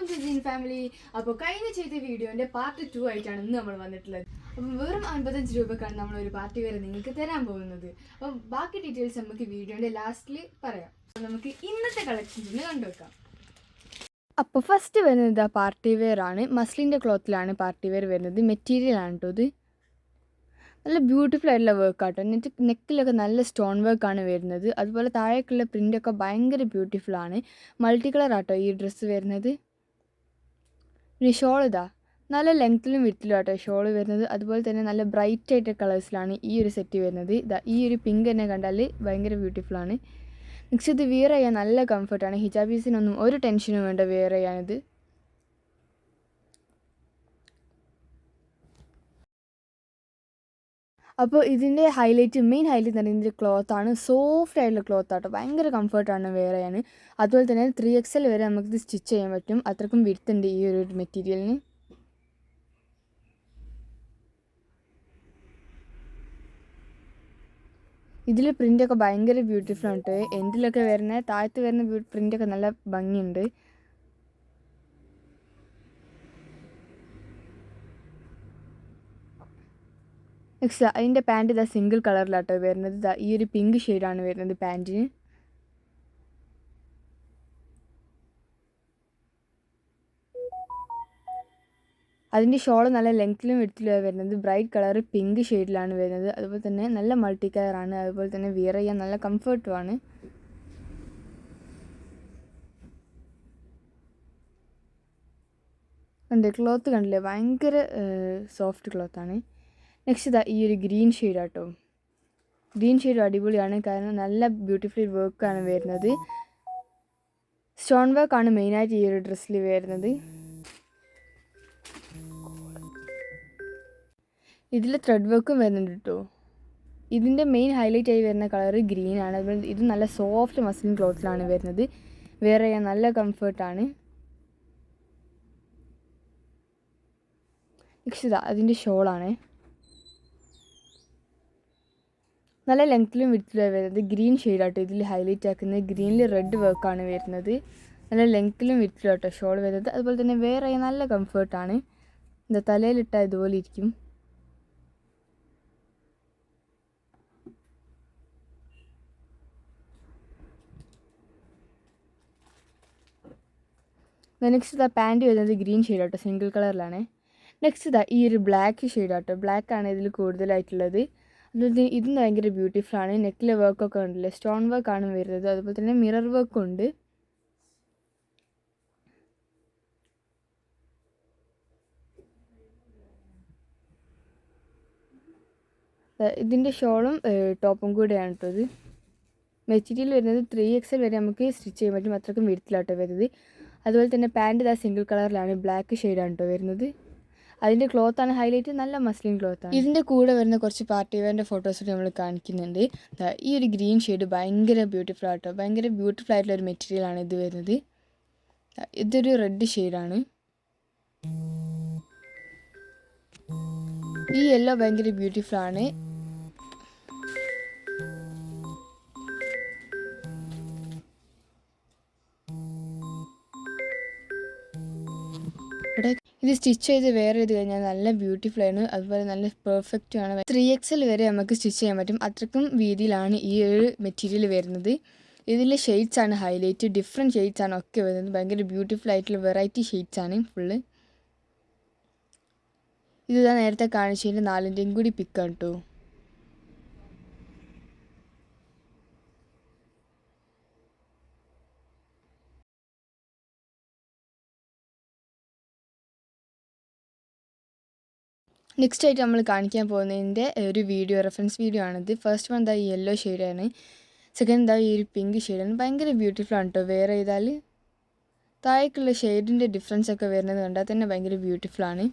To gene family. അപ്പോൾ കഴിഞ്ഞ ചെയ്ത വീഡിയോൻ്റെ പാർട്ട് 2 ആയിട്ടാണ് ഇന്ന് നമ്മൾ വന്നിട്ടുള്ളത്. അപ്പം വെറും 55 രൂപക്കാണ് നമ്മളൊരു പാർട്ടി വെയർ നിങ്ങൾക്ക് തരാൻ പോകുന്നത്. അപ്പം ബാക്കി ഡീറ്റെയിൽസ് നമുക്ക് വീഡിയോൻ്റെ ലാസ്റ്റിൽ പറയാം. അപ്പോൾ നമുക്ക് ഇന്നത്തെ കളക്ഷൻസ് കണ്ടുവെക്കാം. അപ്പോൾ ഫസ്റ്റ് വരുന്നത് പാർട്ടി വെയർ ആണ്. മസ്ലിൻ്റെ ക്ലോത്തിലാണ് പാർട്ടി വെയർ വരുന്നത്. മെറ്റീരിയൽ ആണ് കേട്ടോ ഇത്. നല്ല ബ്യൂട്ടിഫുൾ ആയിട്ടുള്ള വർക്കാട്ടോ. എന്നിട്ട് നെക്കിലൊക്കെ നല്ല സ്റ്റോൺ വർക്കാണ് വരുന്നത്. അതുപോലെ താഴേക്കുള്ള പ്രിൻ്റൊക്കെ ഭയങ്കര ബ്യൂട്ടിഫുള്ളാണ്. മൾട്ടി കളർ ആട്ടോ ഈ ഡ്രസ്സ് വരുന്നത്. പിന്നെ ഷോൾ ഇതാ നല്ല ലെങ്ത്തിലും വിത്തിലും ആട്ടോ ഷോൾ വരുന്നത്. അതുപോലെ തന്നെ നല്ല ബ്രൈറ്റ് ആയിട്ട് കളേഴ്സിലാണ് ഈ ഒരു സെറ്റ് വരുന്നത്. ഇതാ ഈ ഒരു പിങ്ക് തന്നെ കണ്ടാൽ ഭയങ്കര ബ്യൂട്ടിഫുള്ളാണ്. നെക്സ്റ്റ് ഇത് വിയർ ചെയ്യാൻ നല്ല കംഫർട്ടാണ്. ഹിജാബീസിനൊന്നും ഒരു ടെൻഷനും വേണ്ട വിയർ ചെയ്യാനിത്. അപ്പോൾ ഇതിൻ്റെ മെയിൻ ഹൈലൈറ്റ് എന്ന് പറയുന്നത് ഇതിൻ്റെ ക്ലോത്താണ്. സോഫ്റ്റ് ആയിട്ടുള്ള ക്ലോത്ത് ആട്ടോ. ഭയങ്കര കംഫർട്ടാണ് വെയർ ചെയ്യാൻ. അതുപോലെ തന്നെ 3XL വരെ നമുക്കിത് സ്റ്റിച്ച് ചെയ്യാൻ പറ്റും. അത്രക്കും വിടുത്തുണ്ട് ഈ ഒരു മെറ്റീരിയലിന്. ഇതിൽ പ്രിൻ്റൊക്കെ ഭയങ്കര ബ്യൂട്ടിഫുൾ ആണ് കേട്ടോ. എൻഡിലൊക്കെ വരുന്ന താഴത്ത് വരുന്ന പ്രിൻ്റൊക്കെ നല്ല ഭംഗിയുണ്ട്. നെക്സ്റ്റ് അതിൻ്റെ പാൻറ്റ് ഇതാ സിംഗിൾ കളറിലാട്ടോ വരുന്നത്. ഇതാ ഈ ഒരു പിങ്ക് ഷെയ്ഡാണ് വരുന്നത് പാൻറ്റിന്. അതിൻ്റെ ഷോൾ നല്ല ലെങ്ത്തിലും വിഡ്ത്തിലുമാണ് വരുന്നത്. ബ്രൈറ്റ് കളർ പിങ്ക് ഷെയ്ഡിലാണ് വരുന്നത്. അതുപോലെ തന്നെ നല്ല മൾട്ടി കളറാണ്. അതുപോലെ തന്നെ വിയർ ചെയ്യാൻ നല്ല കംഫർട്ടുമാണ്. കണ്ടേ ക്ലോത്ത് കണ്ടില്ലേ, ഭയങ്കര സോഫ്റ്റ് ക്ലോത്താണ്. നെക്സ്റ്റ് ഇതാ ഈ ഒരു ഗ്രീൻ ഷെയ്ഡാട്ടോ. ഗ്രീൻ ഷെയ്ഡ് അടിപൊളിയാണ്, കാരണം നല്ല ബ്യൂട്ടിഫുൾ വർക്കാണ് വരുന്നത്. സ്റ്റോൺ വർക്കാണ് മെയിനായിട്ട് ഈ ഒരു ഡ്രസ്സിൽ വരുന്നത്. ഇതിൽ ത്രെഡ് വർക്കും വരുന്നുണ്ട് കേട്ടോ. ഇതിൻ്റെ മെയിൻ ഹൈലൈറ്റ് ആയി വരുന്ന കളർ ഗ്രീൻ ആണ്. അതുപോലെ ഇത് നല്ല സോഫ്റ്റ് മസ്ലിൻ ക്ലോത്തിലാണ് വരുന്നത്. വെയർ ചെയ്യാൻ നല്ല കംഫർട്ടാണ്. നെക്സ്റ്റ് ഇതാ അതിൻ്റെ ഷോളാണ്. നല്ല ലെങ്ത്തിലും വിഡ്ത്തിലും വരുന്നത്. ഗ്രീൻ ഷെയ്ഡാട്ടോ ഇതിൽ ഹൈലൈറ്റ് ആക്കുന്നത്. ഗ്രീനിൽ റെഡ് വർക്കാണ് വരുന്നത്. നല്ല ലെങ്ത്തിലും വിഡ്ത്തിലും ആട്ടോ ഷോൾ വരുന്നത്. അതുപോലെ തന്നെ വെയർ ചെയ്യാൻ നല്ല കംഫർട്ടാണ്. എന്താ തലയിലിട്ടാൽ ഇതുപോലെ ഇരിക്കും. നെക്സ്റ്റ് ഇതാ പാൻറ്റ് വരുന്നത് ഗ്രീൻ ഷെയ്ഡാട്ടോ, സിംഗിൾ കളറിലാണ്. നെക്സ്റ്റ് ഇതാ ഈ ഒരു ബ്ലാക്ക് ഷെയ്ഡാട്ടോ. ബ്ലാക്കാണ് ഇതിൽ കൂടുതലായിട്ടുള്ളത്. അതുപോലെ ഇതും ഭയങ്കര ബ്യൂട്ടിഫുള്ളാണ്. നെക്കിലെ വർക്കൊക്കെ ഉണ്ടല്ലേ, സ്റ്റോൺ വർക്കാണ് വരുന്നത്. അതുപോലെ തന്നെ മിറർ വർക്കും ഉണ്ട്. ഇതിൻ്റെ ഷോളും ടോപ്പും കൂടെയാണ് കേട്ടോ ഇത്. മെറ്റീരിയൽ വരുന്നത് 3XL വരെ നമുക്ക് സ്റ്റിച്ച് ചെയ്യാൻ പറ്റും. അത്രക്കും വിഡ്ത്തിലാട്ടോ വരുന്നത്. അതുപോലെ തന്നെ പാൻറ്റ് ഇതാ സിംഗിൾ കളറിലാണ്, ബ്ലാക്ക് ഷെയ്ഡാണ് കേട്ടോ വരുന്നത്. അതിൻ്റെ ക്ലോത്താണ് ഹൈലൈറ്റ്, നല്ല മസ്ലിൻ ക്ലോത്താണ്. ഇതിൻ്റെ കൂടെ വരുന്ന കുറച്ച് പാർട്ടി വെയറിൻ്റെ ഫോട്ടോസ് നമ്മൾ കാണിക്കുന്നുണ്ട്. ഈ ഒരു ഗ്രീൻ ഷെയ്ഡ് ഭയങ്കര ബ്യൂട്ടിഫുൾ ആട്ടോ. ഭയങ്കര ബ്യൂട്ടിഫുൾ ആയിട്ടുള്ള ഒരു മെറ്റീരിയലാണ് ഇത് വരുന്നത്. ഇതൊരു റെഡ് ഷെയ്ഡാണ്. ഈ യെല്ലോ ഭയങ്കര ബ്യൂട്ടിഫുൾ ആണ്. ഇത് സ്റ്റിച്ച് ചെയ്ത് വെയർ ചെയ്ത് കഴിഞ്ഞാൽ നല്ല ബ്യൂട്ടിഫുൾ ആണ്. അതുപോലെ നല്ല പെർഫെക്റ്റ് ആണ്. 3XL വരെ നമുക്ക് സ്റ്റിച്ച് ചെയ്യാൻ പറ്റും. അത്രക്കും വീതിയിലാണ് ഈ ഒരു മെറ്റീരിയൽ വരുന്നത്. ഇതിൽ ഷെയ്ഡ്സ് ആണ് ഹൈലൈറ്റ്. ഡിഫറെൻറ്റ് ഷെയ്ഡ്സ് ആണ് ഒക്കെ വരുന്നത്. ഭയങ്കര ബ്യൂട്ടിഫുൾ ആയിട്ടുള്ള വെറൈറ്റി ഷെയ്ഡ്സ് ആണ് ഫുള്ള്. ഇതാ നേരത്തെ കാണിച്ചതിൻ്റെ 4ൻ്റെയും കൂടി പിക്കാണ് കേട്ടോ. നെക്സ്റ്റ് ആയിട്ട് നമ്മൾ കാണിക്കാൻ പോകുന്നതിൻ്റെ ഒരു റെഫറൻസ് വീഡിയോ ആണിത്. ഫസ്റ്റ് വൺ ഈ യെല്ലോ ഷെയ്ഡാണ്. സെക്കൻഡ് ഈ ഒരു പിങ്ക് ഷെയ്ഡാണ്. ഭയങ്കര ബ്യൂട്ടിഫുൾ ആണ് കേട്ടോ. വെയർ ചെയ്താൽ താഴേക്കുള്ള ഷെയ്ഡിൻ്റെ ഡിഫറൻസ് ഒക്കെ വരുന്നത് കണ്ടാൽ തന്നെ ഭയങ്കര ബ്യൂട്ടിഫുള്ളാണ്.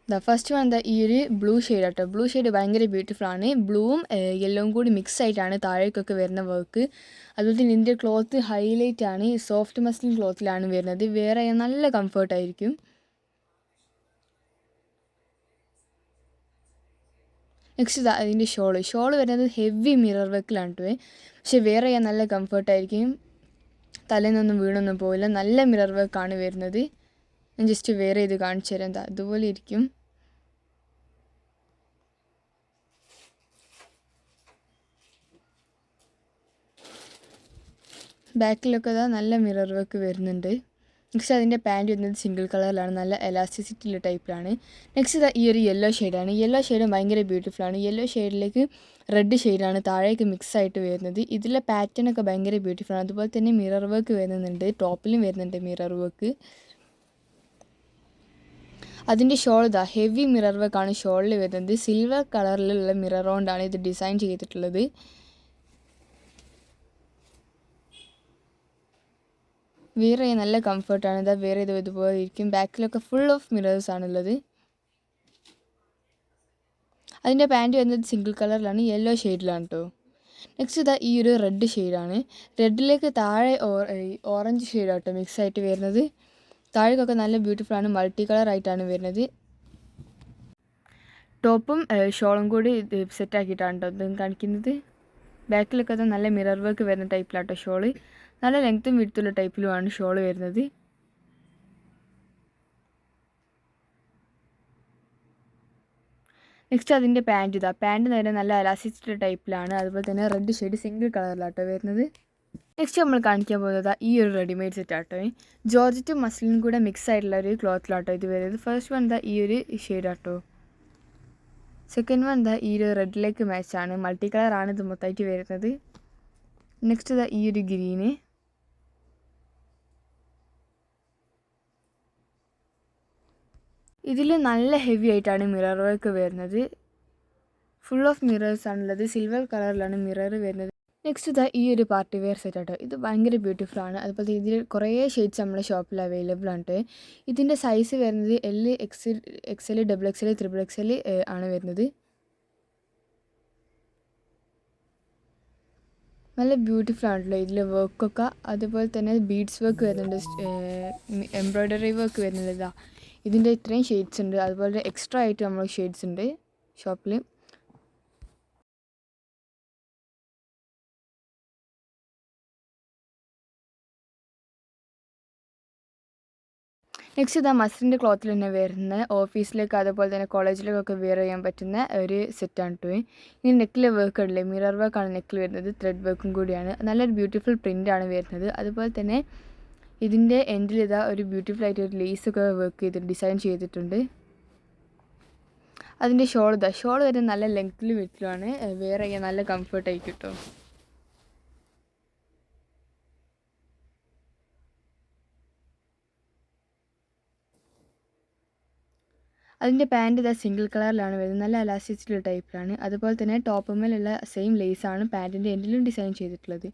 ഫസ്റ്റ് വൺ ഈ ഒരു ബ്ലൂ ഷെയ്ഡ് ആട്ടോ. ബ്ലൂ ഷെയ്ഡ് ഭയങ്കര ബ്യൂട്ടിഫുൾ ആണ്. ബ്ലൂവും യെല്ലോവും കൂടി മിക്സ് ആയിട്ടാണ് താഴേക്കൊക്കെ വരുന്ന വർക്ക്. അതുപോലെ തന്നെ ഇതിൻ്റെ ക്ലോത്ത് ഹൈലൈറ്റ് ആണ്. സോഫ്റ്റ് മസ്ലിൻ ക്ലോത്തിലാണ് വരുന്നത്. വേറെ നല്ല കംഫർട്ടായിരിക്കും. നെക്സ്റ്റ് അതിൻ്റെ ഷോള് വരുന്നത് ഹെവി മിറർ വർക്കിലാണ് കേട്ടോ. പക്ഷെ വേറെ നല്ല കംഫർട്ടായിരിക്കും. തലേന്നൊന്നും വീണൊന്നും പോവില്ല. നല്ല മിറർ വർക്കാണ് വരുന്നത്. ഞാൻ ജസ്റ്റ് വേറെ ഇത് കാണിച്ചു തരാം. അതുപോലെ ഇരിക്കും. ബാക്കിലൊക്കെ നല്ല മിറർ വർക്ക് വരുന്നുണ്ട്. നെക്സ്റ്റ് അതിൻ്റെ പാൻറ് വരുന്നത് സിംഗിൾ കളറിലാണ്. നല്ല എലാസ്റ്റിസിറ്റിയുള്ള ടൈപ്പിലാണ്. നെക്സ്റ്റ് ഈ ഒരു യെല്ലോ ഷെയ്ഡാണ്. യെല്ലോ ഷെയ്ഡ് ഭയങ്കര ബ്യൂട്ടിഫുള്ളാണ്. യെല്ലോ ഷെയ്ഡിലേക്ക് റെഡ് ഷെയ്ഡാണ് താഴേക്ക് മിക്സ് ആയിട്ട് വരുന്നത്. ഇതിലെ പാറ്റേൺ ഒക്കെ ഭയങ്കര ബ്യൂട്ടിഫുള്ളാണ്. അതുപോലെ തന്നെ മിറർ വർക്ക് വരുന്നുണ്ട്. ടോപ്പിലും വരുന്നുണ്ട് മിറർ വർക്ക്. അതിൻ്റെ ഷോൾ ഹെവി മിറർ വർക്കാണ് ഷോളിൽ വരുന്നത്. സിൽവർ കളറിലുള്ള മിറർ കൊണ്ടാണ് ഇത് ഡിസൈൻ ചെയ്തിട്ടുള്ളത്. വേറെ നല്ല കംഫർട്ടാണ്. വേറെ ഇതുപോലെ ഇരിക്കും. ബാക്കിലൊക്കെ ഫുൾ ഓഫ് മിറേഴ്സ് ആണുള്ളത്. അതിൻ്റെ പാൻറ് വരുന്നത് സിംഗിൾ കളറിലാണ്. യെല്ലോ ഷെയ്ഡിലാണ് കേട്ടോ. നെക്സ്റ്റ് ഈ ഒരു റെഡ് ഷെയ്ഡാണ്. റെഡിലേക്ക് താഴെ ഓറഞ്ച് ഷെയ്ഡാട്ടോ മിക്സ് ആയിട്ട് വരുന്നത്. താഴേക്കൊക്കെ നല്ല ബ്യൂട്ടിഫുള്ളാണ്. മൾട്ടി കളർ ആയിട്ടാണ് വരുന്നത്. ടോപ്പും ഷോളും കൂടി സെറ്റാക്കിയിട്ടാണ് കേട്ടോ ഇത് കാണിക്കുന്നത്. ബാക്കിലൊക്കെ നല്ല മിറർ വർക്ക് വരുന്ന ടൈപ്പിലാട്ടോ ഷോള്. നല്ല ലെങ്ത്തും വിടുത്തുള്ള ടൈപ്പിലുമാണ് ഷോള് വരുന്നത്. നെക്സ്റ്റ് അതിൻ്റെ പാൻറ് നേരെ നല്ല എലാസ്റ്റിക് ടൈപ്പിലാണ്. അതുപോലെ തന്നെ റെഡ് ഷെയ്ഡ് സിംഗിൾ കളറിലാട്ടോ വരുന്നത്. നെക്സ്റ്റ് നമ്മൾ കാണിക്കാൻ പോകുന്നത് ഈ ഒരു റെഡിമെയ്ഡ് സെറ്റാട്ടോ. ജോർജറ്റും മസ്ലിനും കൂടെ മിക്സ് ആയിട്ടുള്ള ഒരു ക്ലോത്തിലാട്ടോ ഇത് വരുന്നത്. ഫസ്റ്റ് വൺ ഈ ഒരു ഷെയ്ഡാട്ടോ. സെക്കൻഡ് വൺ ഈ ഒരു റെഡിലേക്ക് മാച്ചാണ്. മൾട്ടി കളറാണ് ഇത് മൊത്തമായിട്ട് വരുന്നത്. നെക്സ്റ്റ് ഈ ഒരു ഗ്രീന്. ഇതിൽ നല്ല ഹെവി ആയിട്ടാണ് മിറർ വർക്ക് വരുന്നത്. ഫുൾ ഓഫ് മിറേഴ്സ് ആണുള്ളത്. സിൽവർ കളറിലാണ് മിറർ വരുന്നത്. നെക്സ്റ്റ് ഈ ഒരു പാർട്ടി വെയർ സെറ്റ് ആട്ടോ. ഇത് ഭയങ്കര ബ്യൂട്ടിഫുൾ ആണ്. അതുപോലെ ഇതിൽ കുറേ ഷെയ്ഡ്സ് നമ്മുടെ ഷോപ്പിൽ അവൈലബിൾ ആണ്. ഇതിൻ്റെ സൈസ് വരുന്നത് L, XL, XXL, XXL ആണ് വരുന്നത്. നല്ല ബ്യൂട്ടിഫുൾ ആണല്ലോ ഇതിൽ വർക്കൊക്കെ. അതുപോലെ തന്നെ ബീഡ്സ് വർക്ക് വരുന്നുണ്ട്. എംബ്രോയ്ഡറി വർക്ക് വരുന്നുണ്ട്. ഇതിൻ്റെ ഇത്രയും ഷെയ്ഡ്സ് ഉണ്ട്. അതുപോലെ എക്സ്ട്രാ ആയിട്ട് നമ്മൾ ഷെയ്ഡ്സ് ഉണ്ട് ഷോപ്പിൽ. നെക്സ്റ്റ് മസ്ലിൻ്റെ ക്ലോത്തിൽ തന്നെ വരുന്ന ഓഫീസിലേക്ക് അതുപോലെ തന്നെ കോളേജിലേക്കൊക്കെ വെയർ ചെയ്യാൻ പറ്റുന്ന ഒരു സെറ്റാണ് കേട്ടോ. ഇനി നെക്കിലെ വർക്ക് ഉണ്ടല്ലേ, മിറർ വർക്കാണ് നെക്കിൽ വരുന്നത്. ത്രെഡ് വർക്കും കൂടിയാണ്. നല്ലൊരു ബ്യൂട്ടിഫുൾ പ്രിൻ്റാണ് വരുന്നത്. അതുപോലെ തന്നെ ഇതിൻ്റെ എൻഡിൽ ഒരു ബ്യൂട്ടിഫുൾ ആയിട്ട് ഒരു ലേസൊക്കെ വർക്ക് ചെയ്തിട്ട് ഡിസൈൻ ചെയ്തിട്ടുണ്ട്. അതിൻ്റെ ഷോൾ വരുന്നത് നല്ല ലെങ്ത്തിൽ വിട്ടിലുമാണ്. വെയർ ചെയ്യാൻ നല്ല കംഫർട്ടായിരിക്കും കേട്ടോ. അതിൻ്റെ പാൻറ് സിംഗിൾ കളറിലാണ് വരുന്നത്. നല്ല എലാസ്റ്റിക് ടൈപ്പിലാണ്. അതുപോലെ തന്നെ ടോപ്പുമേലുള്ള സെയിം ലേസാണ് പാൻറ്റിൻ്റെ എൻഡിലും ഡിസൈൻ ചെയ്തിട്ടുള്ളത്.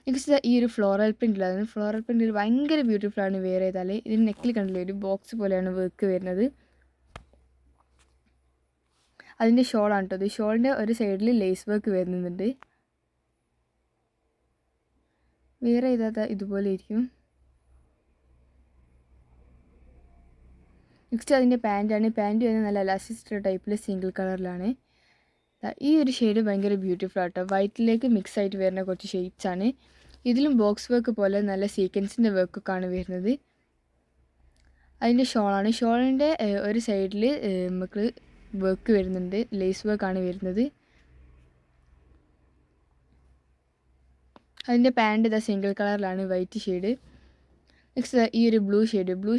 നെക്സ്റ്റ് ഈ ഒരു ഫ്ലോറൽ പ്രിൻ്റ് ഉള്ളത്. ഫ്ലോറൽ പ്രിൻ്റ് ഭയങ്കര ബ്യൂട്ടിഫുൾ ആണ് വെയർ ചെയ്താൽ. ഇതിന് നെക്കിൽ കണ്ടില്ലേ ഒരു ബോക്സ് പോലെയാണ് വർക്ക് വരുന്നത്. അതിൻ്റെ ഷോളാണ് കേട്ടോ. ഇത് ഷോളിൻ്റെ ഒരു സൈഡിൽ ലേസ് വർക്ക് വരുന്നുണ്ട്. വേറെ ഇതുപോലെ ഇരിക്കും. നെക്സ്റ്റ് അതിൻ്റെ പാൻറ്റാണ്. പാൻറ്റ് വരുന്നത് നല്ല എലാസ്റ്റിക് ടൈപ്പിൽ സിംഗിൾ കളറിലാണ്. ഈ ഒരു ഷെയ്ഡ് ഭയങ്കര ബ്യൂട്ടിഫുൾ ആട്ടോ. വൈറ്റിലേക്ക് മിക്സ് ആയിട്ട് വരുന്ന കുറച്ച് ഷെയ്ഡ്സാണ്. ഇതിലും ബോക്സ് വർക്ക് പോലെ നല്ല സീക്വൻസിൻ്റെ വർക്കൊക്കെയാണ് വരുന്നത്. അതിൻ്റെ ഷോളാണ്. ഷോളിൻ്റെ ഒരു സൈഡിൽ നമുക്ക് വർക്ക് വരുന്നുണ്ട്. ലേസ് വർക്കാണ് വരുന്നത്. അതിൻ്റെ പാൻറ്റ് സിംഗിൾ കളറിലാണ്, വൈറ്റ് ഷെയ്ഡ്. നെക്സ്റ്റ് ഈ ഒരു ബ്ലൂ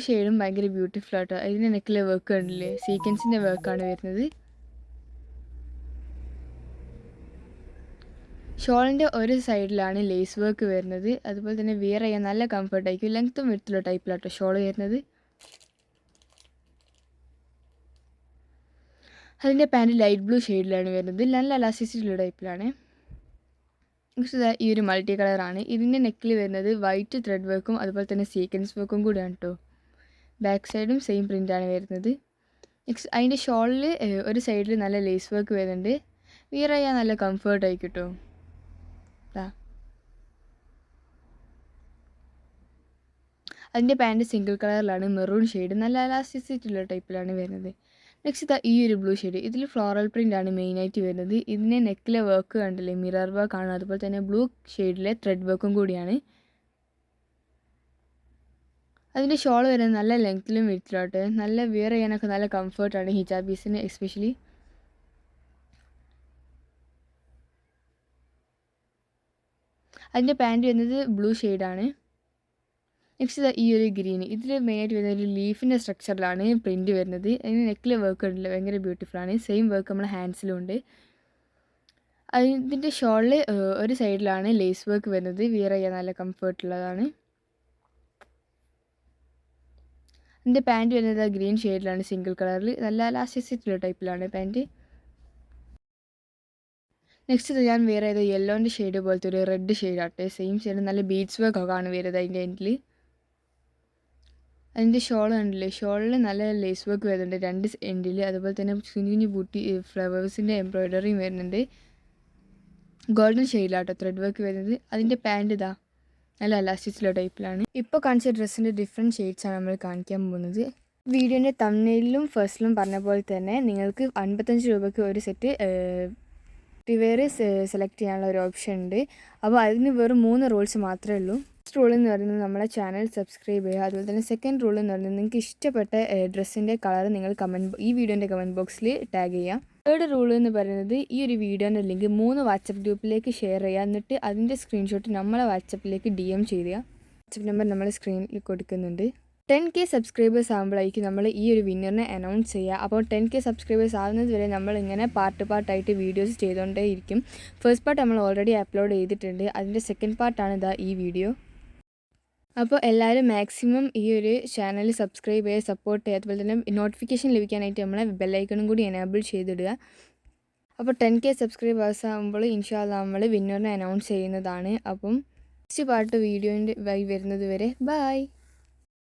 ഷെയ്ഡും ഭയങ്കര ബ്യൂട്ടിഫുൾ ആട്ടോ. അതിൻ്റെ നെക്കിലെ വർക്ക് കണ്ടില്ലേ, സീക്വൻസിൻ്റെ വർക്കാണ് വരുന്നത്. ഷോളിൻ്റെ ഒരു സൈഡിലാണ് ലേസ് വർക്ക് വരുന്നത്. അതുപോലെ തന്നെ വെയർ ചെയ്യാൻ നല്ല കംഫർട്ടായിരിക്കും. ലെങ്ത്തും വിടുത്തുള്ള ടൈപ്പിലാട്ടോ ഷോൾ വരുന്നത്. അതിൻ്റെ പാൻറ്റ് ലൈറ്റ് ബ്ലൂ ഷെയ്ഡിലാണ് വരുന്നത്. നല്ല എലാസ്റ്റിസിറ്റിയുള്ള ടൈപ്പിലാണ്. നെക്സ്റ്റ് ഈ ഒരു മൾട്ടി കളറാണ്. ഇതിൻ്റെ നെക്കിൽ വരുന്നത് വൈറ്റ് ത്രെഡ് വർക്കും അതുപോലെ തന്നെ സീക്വൻസ് വർക്കും കൂടിയാണ് കേട്ടോ. ബാക്ക് സൈഡും സെയിം പ്രിൻ്റാണ് വരുന്നത്. നെക്സ്റ്റ് അതിൻ്റെ ഷോളിൽ ഒരു സൈഡിൽ നല്ല ലേസ് വർക്ക് വരുന്നുണ്ട്. വിയർ ചെയ്യാൻ നല്ല കംഫർട്ടായി കിട്ടും. അതിൻ്റെ പാൻറ്റ് സിംഗിൾ കളറിലാണ്, മെറൂൺ ഷെയ്ഡ്, നല്ല എലാസ്റ്റിസിറ്റി ഉള്ള ടൈപ്പിലാണ് വരുന്നത്. നെക്സ്റ്റ് ഈ ഒരു ബ്ലൂ ഷെയ്ഡ്, ഇതിൽ ഫ്ലോറൽ പ്രിൻ്റ് ആണ് മെയിനായിട്ട് വരുന്നത്. ഇതിൻ്റെ നെക്കിലെ വർക്ക് കണ്ടില്ലേ, മിറർ വർക്ക് ആണ്. അതുപോലെ തന്നെ ബ്ലൂ ഷെയ്ഡിലെ ത്രെഡ് വർക്കും കൂടിയാണ്. അതിൻ്റെ ഷോൾ വരുന്നത് നല്ല ലെങ്ത്തിലും വിഡ്ത്തിലോട്ട്, നല്ല വിയർ ചെയ്യാനൊക്കെ നല്ല കംഫർട്ടാണ് ഹിജാബീസിന് എസ്പെഷ്യലി. അതിൻ്റെ പാൻറ്റ് വരുന്നത് ബ്ലൂ ഷെയ്ഡാണ്. നെക്സ്റ്റ് ഈ ഒരു ഗ്രീൻ, ഇതിൽ മെയിനായിട്ട് വരുന്ന ഒരു ലീഫിൻ്റെ സ്ട്രക്ചറിലാണ് പ്രിൻറ്റ് വരുന്നത്. അതിന് നെക്കിലെ വർക്ക് ഉണ്ടല്ലോ, ഭയങ്കര ബ്യൂട്ടിഫുള്ളാണ്. സെയിം വർക്ക് നമ്മുടെ ഹാൻഡ്സിലും ഉണ്ട്. അതിൻ്റെ ഷോളിൽ ഒരു സൈഡിലാണ് ലേസ് വർക്ക് വരുന്നത്. വിയർ ചെയ്യാൻ നല്ല കംഫർട്ടുള്ളതാണ്. അതിൻ്റെ പാൻറ്റ് വരുന്നത് ഗ്രീൻ ഷെയ്ഡിലാണ്, സിംഗിൾ കളറിൽ, നല്ല എലാസ്റ്റിസിറ്റി ടൈപ്പിലാണ് പാൻറ്റ്. നെക്സ്റ്റ് ഞാൻ വേറെ ഏതോ യെല്ലോൻ്റെ ഷെയ്ഡ് പോലത്തെ ഒരു റെഡ് ഷെയ്ഡാട്ടെ, സെയിം ഷെയ്ഡ്, നല്ല ബീഡ്സ് വർക്കൊക്കെ ആണ് വരുന്നത് അതിൻ്റെ എൻഡിൽ. അതിൻ്റെ ഷോൾ കണ്ടില്ലേ, ഷോളിൽ നല്ല ലേസ് വർക്ക് വരുന്നുണ്ട് 2 എൻഡിൽ. അതുപോലെ തന്നെ കുഞ്ഞു കുഞ്ഞു ബൂട്ടി ഫ്ലവേഴ്സിൻ്റെ എംബ്രോയ്ഡറിയും വരുന്നുണ്ട്. ഗോൾഡൻ ഷെയ്ഡിലാട്ടോ ത്രെഡ് വർക്ക് വരുന്നത്. അതിൻ്റെ പാൻറ്റ് ഇതാ നല്ല എലാസ്റ്റിസിലുള്ള ടൈപ്പിലാണ്. ഇപ്പോൾ കാണിച്ച ഡ്രസ്സിൻ്റെ ഡിഫറെൻറ്റ് ഷെയ്ഡ്സാണ് നമ്മൾ കാണിക്കാൻ പോകുന്നത്. വീഡിയോൻ്റെ തംബ്നെയിലും ഫസ്റ്റിലും പറഞ്ഞ പോലെ തന്നെ നിങ്ങൾക്ക് 55 രൂപയ്ക്ക് ഒരു സെറ്റ് വെയർ സെലക്ട് ചെയ്യാനുള്ള ഒരു ഓപ്ഷൻ ഉണ്ട്. അപ്പോൾ അതിന് വെറും 3 റൂൾസ് മാത്രമേ ഉള്ളൂ. ഫസ്റ്റ് റൂൾ എന്ന് പറയുന്നത് നമ്മളെ ചാനൽ സബ്സ്ക്രൈബ് ചെയ്യുക. അതുപോലെ തന്നെ സെക്കൻഡ് റൂൾ എന്ന് പറയുന്നത് നിങ്ങൾക്ക് ഇഷ്ടപ്പെട്ട ഡ്രസ്സിൻ്റെ കളർ നിങ്ങൾ ഈ വീഡിയോൻ്റെ കമൻറ്റ് ബോക്സിൽ ടാഗ് ചെയ്യുക. തേർഡ് റൂൾ എന്ന് പറയുന്നത് ഈ ഒരു വീഡിയോൻ്റെ ലിങ്ക് 3 വാട്സപ്പ് ഗ്രൂപ്പിലേക്ക് ഷെയർ ചെയ്യുക. എന്നിട്ട് അതിൻ്റെ സ്ക്രീൻഷോട്ട് നമ്മളെ വാട്സപ്പിലേക്ക് DM ചെയ്യുക. വാട്സപ്പ് നമ്പർ നമ്മൾ സ്ക്രീനിൽ കൊടുക്കുന്നുണ്ട്. 10K സബ്സ്ക്രൈബേഴ്സ് ആകുമ്പോഴായിരിക്കും നമ്മൾ ഈ ഒരു വിന്നറിനെ അനൗൺസ് ചെയ്യുക. അപ്പോൾ 10K സബ്സ്ക്രൈബേഴ്സ് ആകുന്നത് വരെ നമ്മളിങ്ങനെ പാർട്ടായിട്ട് വീഡിയോസ് ചെയ്തുകൊണ്ടേ ഇരിക്കും. ഫസ്റ്റ് പാർട്ട് നമ്മൾ ഓൾറെഡി അപ്ലോഡ് ചെയ്തിട്ടുണ്ട്. അതിൻ്റെ സെക്കൻഡ് പാർട്ടാണ് ഇതാ ഈ വീഡിയോ. അപ്പോൾ എല്ലാവരും മാക്സിമം ഈ ഒരു ചാനൽ സബ്സ്ക്രൈബ് ചെയ്യുക, സപ്പോർട്ട് ചെയ്യുക. അതുപോലെ തന്നെ നോട്ടിഫിക്കേഷൻ ലഭിക്കാനായിട്ട് നമ്മളെ ബെല്ലൈക്കണും കൂടി എനേബിൾ ചെയ്തിടുക. അപ്പോൾ 10K സബ്സ്ക്രൈബേഴ്സ് ആകുമ്പോൾ ഇൻഷാ അല്ലാഹ് നമ്മൾ വിന്നറിനെ അനൗൺസ് ചെയ്യുന്നതാണ്. അപ്പം നെക്സ്റ്റ് പാർട്ട് വീഡിയോൻ്റെ വരുന്നത് വരെ ബൈ.